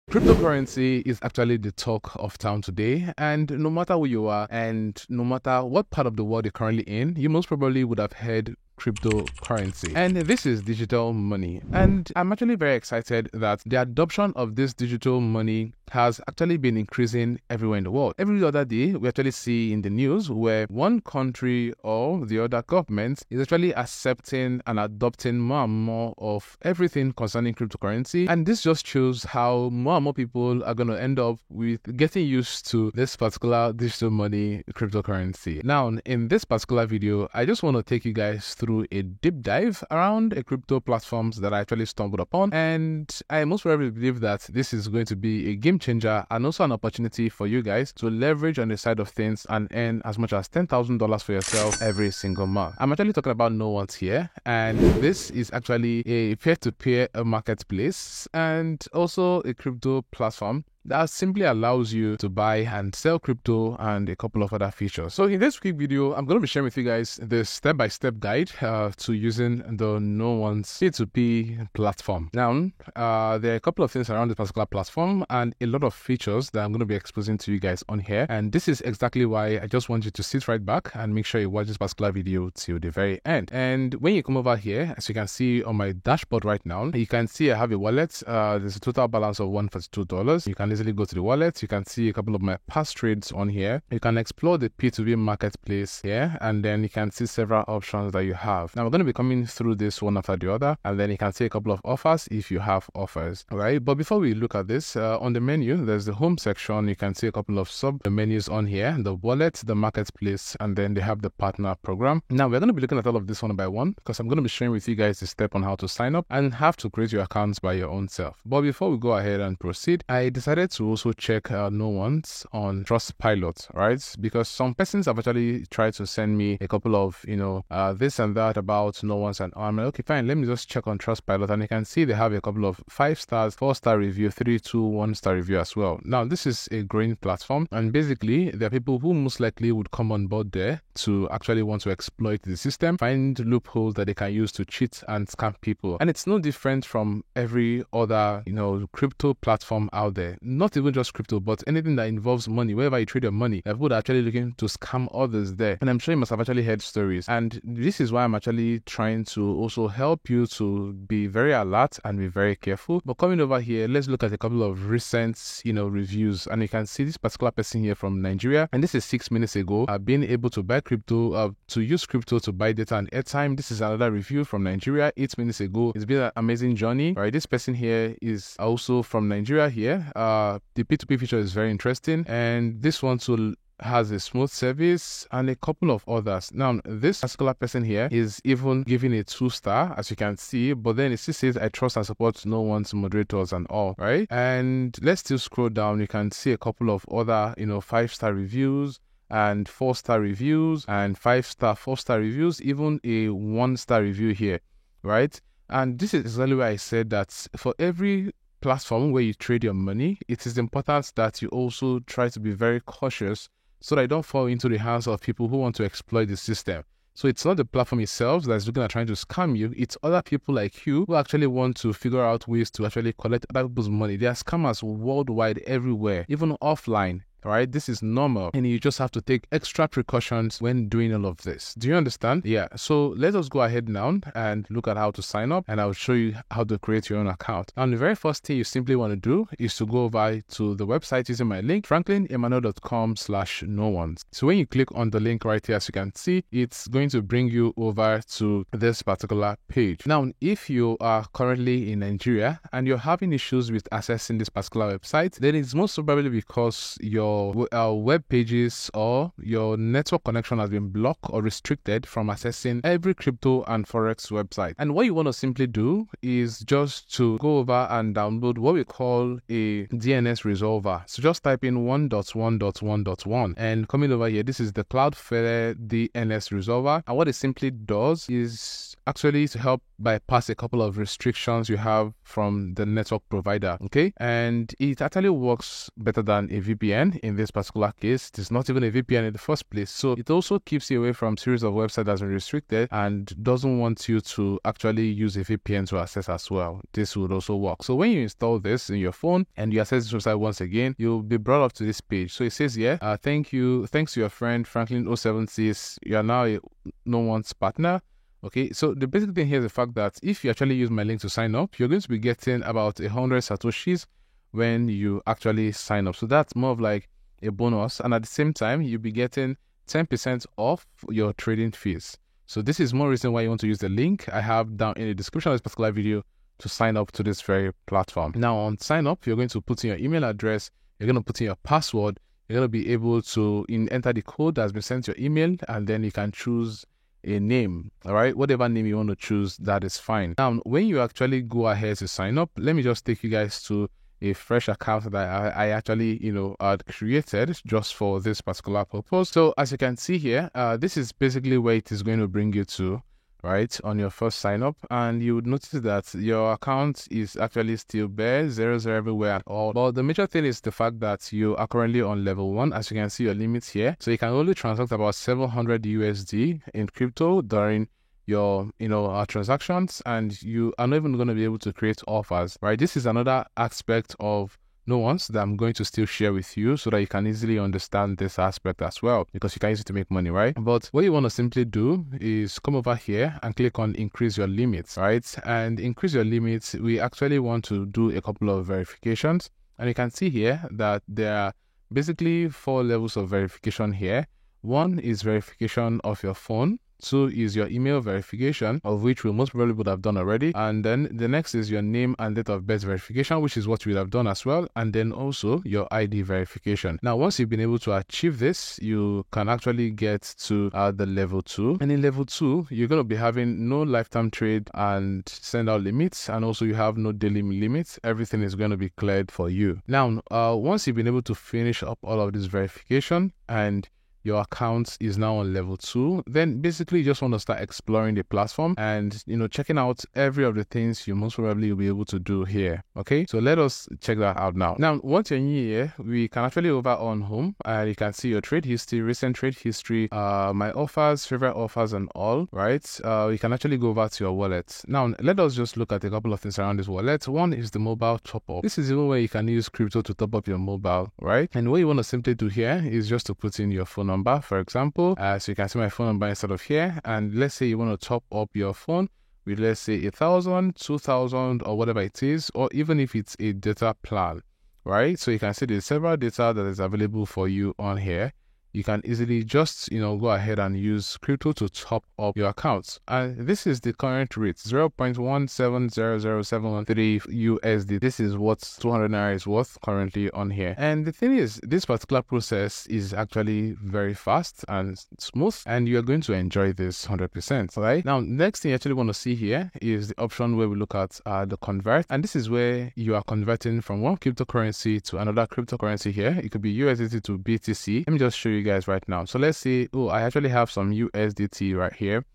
Cryptocurrency is actually the talk of town today, and no matter who you are and no matter what part of the world you're currently in, you most probably would have heard cryptocurrency. And this is digital money. And I'm actually very excited that the adoption of this digital money has actually been increasing everywhere in the world. Every other day, we actually see in the news where one country or the other government is actually accepting and adopting more and more of everything concerning cryptocurrency. And this just shows how more and more people are going to end up with getting used to this particular digital money cryptocurrency. Now, in this particular video, I just want to take you guys through a deep dive around a crypto platforms that I actually stumbled upon. And I most probably believe that this is going to be a game changer and also an opportunity for you guys to leverage on the side of things and earn as much as $10,000 for yourself every single month. I'm actually talking about No1s here, and this is actually a peer-to-peer marketplace and also a crypto platform that simply allows you to buy and sell crypto and a couple of other features. So in this quick video, I'm going to be sharing with you guys the step-by-step guide to using the No1s P2P platform. Now, there are a couple of things around this particular platform and a lot of features that I'm going to be exposing to you guys on here. And this is exactly why I just want you to sit right back and make sure you watch this particular video till the very end. And when you come over here, as you can see on my dashboard right now, you can see I have a wallet. There's a total balance of $142. You can easily go to the wallet. You can see a couple of my past trades on here. You can explore the P2P marketplace here, and then you can see several options that you have. Now we're going to be coming through this one after the other, and then you can see a couple of offers if you have offers. All right, but before we look at this, on the menu, there's the home section. You can see a couple of sub menus on here: the wallet, the marketplace, and then they have the partner program. Now we're going to be looking at all of this one by one because I'm going to be sharing with you guys the step on how to sign up and have to create your accounts by your own self. But before we go ahead and proceed, I decided to also check No1s on Trustpilot, right? Because some persons have actually tried to send me a couple of, this and that about No1s, and I'm like, okay, fine, let me just check on Trustpilot, and you can see they have a couple of 5 stars, 4-star review, 3, 2, 1-star review as well. Now, this is a growing platform, and basically, there are people who most likely would come on board there to actually want to exploit the system, find loopholes that they can use to cheat and scam people. And it's no different from every other, crypto platform out there. Not even just crypto, but anything that involves money, wherever you trade your money, people are actually looking to scam others there. And I'm sure you must have actually heard stories. And this is why I'm actually trying to also help you to be very alert and be very careful. But coming over here, let's look at a couple of recent, reviews. And you can see this particular person here from Nigeria. And this is 6 minutes ago, being able to buy crypto, to use crypto to buy data and airtime. This is another review from Nigeria 8 minutes ago. It's been an amazing journey. All right, this person here is also from Nigeria here. The P2P feature is very interesting, and this one too has a smooth service and a couple of others. Now, this particular person here is even giving a 2-star, as you can see, but then it still says I trust and support No1s moderators and all, right? And let's still scroll down. You can see a couple of other, 5-star reviews and 4-star reviews and 5-star, 4-star reviews, even a 1-star review here, right? And this is exactly why I said that for every platform where you trade your money, it is important that you also try to be very cautious so that you don't fall into the hands of people who want to exploit the system. So it's not the platform itself that's looking at trying to scam you, it's other people like you who actually want to figure out ways to actually collect other people's money. There are scammers worldwide everywhere, even offline. All right, this is normal, and you just have to take extra precautions when doing all of this. Do you understand? Yeah, so let us go ahead now and look at how to sign up, and I'll show you how to create your own account. Now, the very first thing you simply want to do is to go over to the website using my link, franklinemmanuel.com/No1s. So when you click on the link right here, as you can see, it's going to bring you over to this particular page. Now, if you are currently in Nigeria and you're having issues with accessing this particular website, then it's most probably because your web pages or your network connection has been blocked or restricted from accessing every crypto and forex website. And what you want to simply do is just to go over and download what we call a DNS resolver. So just type in 1.1.1.1 and coming over here, this is the Cloudflare DNS resolver. And what it simply does is actually to help bypass a couple of restrictions you have from the network provider, okay? And it actually works better than a VPN in this particular case. It is not even a VPN in the first place. So it also keeps you away from series of websites that's been restricted and doesn't want you to actually use a VPN to access as well. This would also work. So when you install this in your phone and you access this website once again, you'll be brought up to this page. So it says here, thanks to your friend Franklin07 you are now a No1's partner. Okay, so the basic thing here is the fact that if you actually use my link to sign up, you're going to be getting about 100 Satoshis when you actually sign up. So that's more of like a bonus. And at the same time, you'll be getting 10% off your trading fees. So this is more reason why you want to use the link I have down in the description of this particular video to sign up to this very platform. Now on sign up, you're going to put in your email address, you're going to put in your password, you're going to be able to enter the code that has been sent to your email, and then you can choose a name. All right, whatever name you want to choose, that is fine. Now when you actually go ahead to sign up, let me just take you guys to a fresh account that I actually had created just for this particular purpose. So as you can see here, this is basically where it is going to bring you to, right, on your first sign up, and you would notice that your account is actually still bare, 0 everywhere at all. But the major thing is the fact that you are currently on level 1. As you can see, your limits here, so you can only transact about 700 USD in crypto during your transactions, and you are not even going to be able to create offers, right? This is another aspect of No1's that I'm going to still share with you so that you can easily understand this aspect as well, because you can use it to make money, right? But what you want to simply do is come over here and click on increase your limits, right? And increase your limits, we actually want to do a couple of verifications, and you can see here that there are basically 4 levels of verification here. One is verification of your phone. 2 is your email verification, of which we most probably would have done already. And then the next is your name and date of birth verification, which is what we would have done as well. And then also your ID verification. Now, once you've been able to achieve this, you can actually get to the level 2. And in level 2, you're going to be having no lifetime trade and send out limits. And also you have no daily limits. Everything is going to be cleared for you. Now, once you've been able to finish up all of this verification and your account is now on level 2, then basically you just want to start exploring the platform and checking out every of the things you most probably will be able to do here. Okay, so let us check that out now. Now once you're in here, we can actually over on home and you can see your trade history, recent trade history, my offers, favorite offers, and all, right? You can actually go over to your wallet. Now let us just look at a couple of things around this wallet. One is the mobile top up. This is even where you can use crypto to top up your mobile, right? And what you want to simply do here is just to put in your phone number, for example. So you can see my phone number instead of here, and let's say you want to top up your phone with, let's say, 1,000, 2,000, or whatever it is, or even if it's a data plan, right? So you can see there's several data that is available for you on here. You can easily just go ahead and use crypto to top up your accounts. And this is the current rate, 0.1700713 USD. This is what 200 Naira is worth currently on here. And the thing is, this particular process is actually very fast and smooth, and you are going to enjoy this 100%. Right now, next thing you actually want to see here is the option where we look at the convert, and this is where you are converting from one cryptocurrency to another cryptocurrency here. It could be USDT to BTC. Let me just show you guys right now. So let's say, I actually have some USDT right here,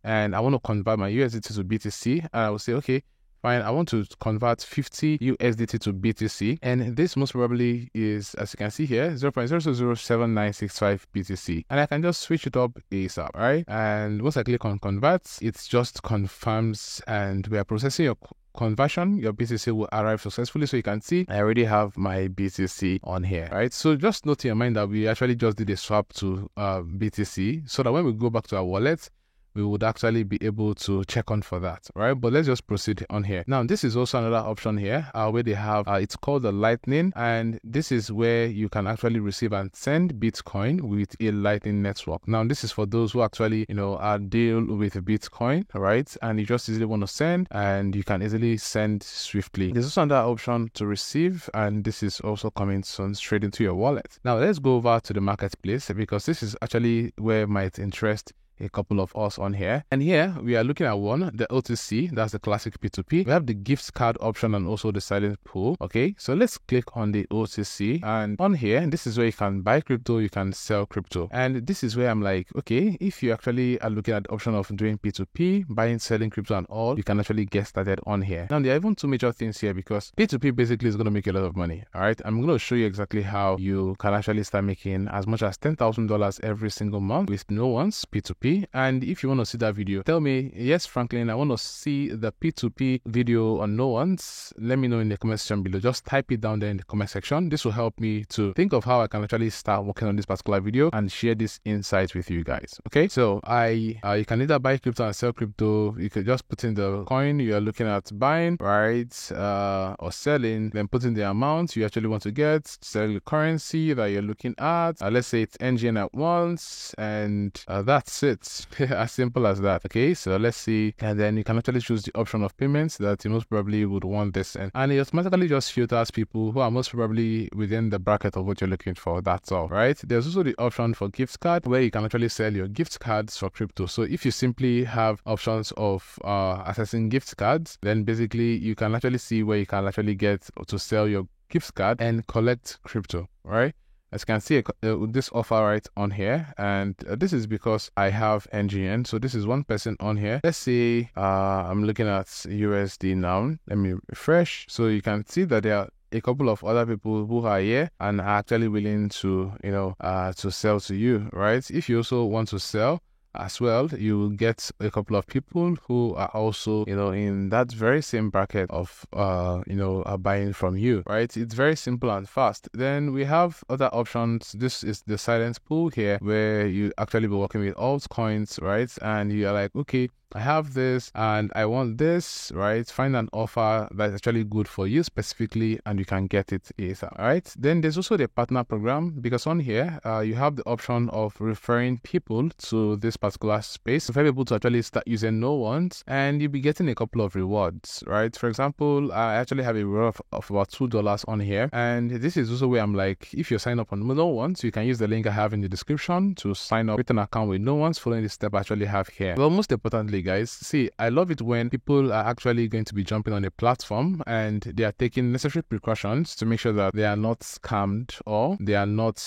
and I want to convert my USDT to BTC, and I will say, okay, fine, I want to convert 50 USDT to BTC, and this most probably is, as you can see here, 0.007965 BTC, and I can just switch it up ASAP, right? And once I click on convert, it just confirms, and we are processing your conversion. Your BTC will arrive successfully. So you can see I already have my BTC on here, right? So just note in your mind that we actually just did a swap to BTC, so that when we go back to our wallet, we would actually be able to check on for that, right? But let's just proceed on here. Now, this is also another option here where they have, it's called the Lightning, and this is where you can actually receive and send Bitcoin with a Lightning network. Now, this is for those who actually, deal with Bitcoin, right? And you just easily want to send, and you can easily send swiftly. There's also another option to receive, and this is also coming soon straight into your wallet. Now, let's go over to the marketplace, because this is actually where my interest a couple of us on here. And here we are looking at one, the OTC, that's the classic P2P. We have the gift card option and also the silent pool. Okay, so let's click on the OTC, and on here, this is where you can buy crypto, you can sell crypto. And this is where I'm like, okay, if you actually are looking at the option of doing P2P, buying, selling crypto and all, you can actually get started on here. Now, there are even two major things here because P2P basically is going to make you a lot of money. All right, I'm going to show you exactly how you can actually start making as much as $10,000 every single month with no one's P2P. And if you want to see that video, tell me, yes, Franklin, I want to see the P2P video on no one's. Let me know in the comment section below. Just type it down there in the comment section. This will help me to think of how I can actually start working on this particular video and share this insight with you guys. Okay, so you can either buy crypto and sell crypto. You could just put in the coin you are looking at buying, right, or selling, then put in the amount you actually want to get, sell the currency that you're looking at. Let's say it's NGN at once, and that's it. As simple as that. Okay, so let's see, and then you can actually choose the option of payments that you most probably would want this in, and it automatically just filters people who are most probably within the bracket of what you're looking for. That's all, right? There's also the option for gift card where you can actually sell your gift cards for crypto. So if you simply have options of accessing gift cards, then basically you can actually see where you can actually get to sell your gift card and collect crypto, right? As you can see, this offer right on here, and this is because I have NGN. So this is one person on here. Let's say I'm looking at USD now. Let me refresh. So you can see that there are a couple of other people who are here and are actually willing to, to sell to you, right? If you also want to sell as well, you will get a couple of people who are also, in that very same bracket of, buying from you, right? It's very simple and fast. Then we have other options. This is the silent pool here, where you actually be working with altcoins, right? And you are like, okay, I have this and I want this, right? Find an offer that's actually good for you specifically and you can get it ASAP, right? Then there's also the partner program, because on here, you have the option of referring people to this particular space. Refer people to actually start using no one's, and you'll be getting a couple of rewards, right? For example, I actually have a reward of about $2 on here, and this is also where I'm like, if you sign up on no one's, you can use the link I have in the description to sign up with an account with no one's, following the step I actually have here. Well, most importantly, guys, see, I love it when people are actually going to be jumping on a platform and they are taking necessary precautions to make sure that they are not scammed or they are not,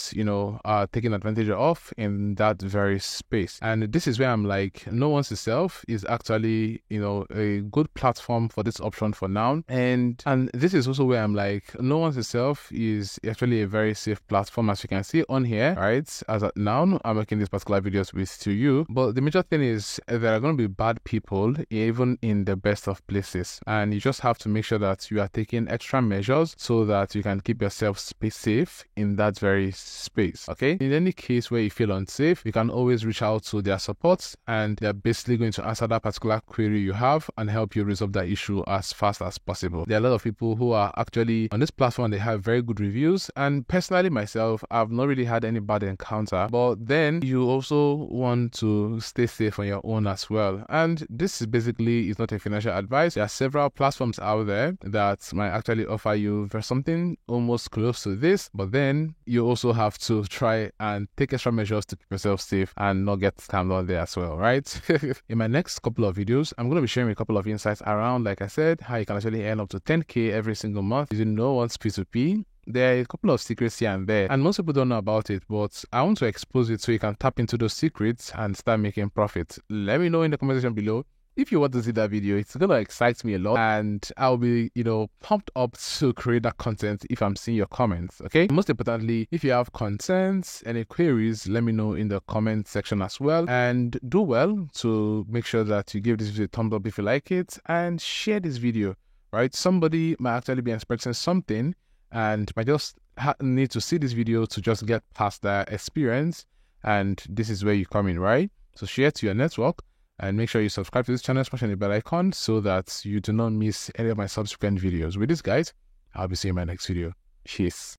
taken advantage of in that very space. And this is where I'm like, no one's itself is actually, a good platform for this option for now. And this is also where I'm like, no one's itself is actually a very safe platform, as you can see on here, right? As of now, I'm making these particular videos with to you, but the major thing is there are going to be bad people even in the best of places, and you just have to make sure that you are taking extra measures so that you can keep yourself safe in that very space. Okay, in any case where you feel unsafe, you can always reach out to their support, and they're basically going to answer that particular query you have and help you resolve that issue as fast as possible. There are a lot of people who are actually on this platform, they have very good reviews, and personally myself, I've not really had any bad encounter, but then you also want to stay safe on your own as well. And this is basically not a financial advice. There are several platforms out there that might actually offer you for something almost close to this, but then you also have to try and take extra measures to keep yourself safe and not get scammed on there as well, right? In my next couple of videos, I'm going to be sharing a couple of insights around, like I said, how you can actually earn up to 10K every single month using no one's P2P. There are a couple of secrets here and there, and most people don't know about it, but I want to expose it so you can tap into those secrets and start making profit. Let me know in the comment section below if you want to see that video. It's gonna excite me a lot, and I'll be, pumped up to create that content if I'm seeing your comments. Okay, most importantly, if you have concerns, any queries, let me know in the comment section as well, and do well to make sure that you give this video a thumbs up if you like it, and share this video, right? Somebody might actually be expecting something and might just need to see this video to just get past that experience, and this is where you come in, right? So share to your network, and make sure you subscribe to this channel, smash the bell icon so that you do not miss any of my subsequent videos. With this, guys, I'll be seeing you in my next video. Cheers.